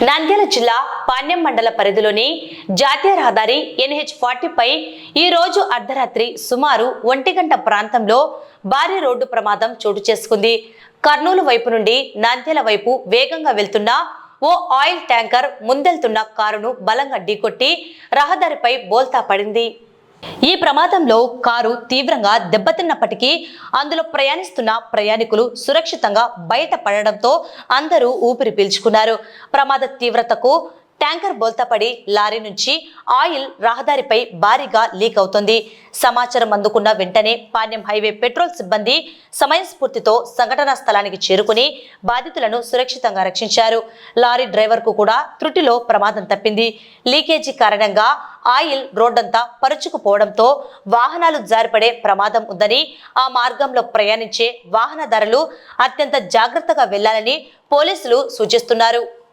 నంద్యాల జిల్లా పాణ్యం మండల పరిధిలోని జాతీయ రహదారి NH40 పై ఈ రోజు అర్ధరాత్రి సుమారు 1 గంట ప్రాంతంలో భారీ రోడ్డు ప్రమాదం చోటు చేసుకుంది. కర్నూలు వైపు నుండి నంద్యాల వైపు వేగంగా వెళ్తున్న ఓ ఆయిల్ ట్యాంకర్ ముందెళ్తున్న కారును బలంగా ఢీకొట్టి రహదారిపై బోల్తా పడింది. ఈ ప్రమాదంలో కారు తీవ్రంగా దెబ్బతిన్నప్పటికీ అందులో ప్రయాణిస్తున్న ప్రయాణికులు సురక్షితంగా బయటపడడంతో అందరూ ఊపిరి పీల్చుకున్నారు. ప్రమాద తీవ్రతకు ట్యాంకర్ బోల్తాపడి లారీ నుంచి ఆయిల్ రహదారిపై భారీగా లీక్ అవుతుంది. సమాచారం అందుకున్న వెంటనే పాణ్యం హైవే పెట్రోల్ సిబ్బంది సమయస్ఫూర్తితో సంఘటనా స్థలానికి చేరుకుని బాధితులను సురక్షితంగా రక్షించారు. లారీ డ్రైవర్ కు కూడా త్రుటిలో ప్రమాదం తప్పింది. లీకేజీ కారణంగా ఆయిల్ రోడ్డంతా పరుచుకుపోవడంతో వాహనాలు జారిపడే ప్రమాదం ఉందని, ఆ మార్గంలో ప్రయాణించే వాహనదారులు అత్యంత జాగ్రత్తగా వెళ్లాలని పోలీసులు సూచిస్తున్నారు.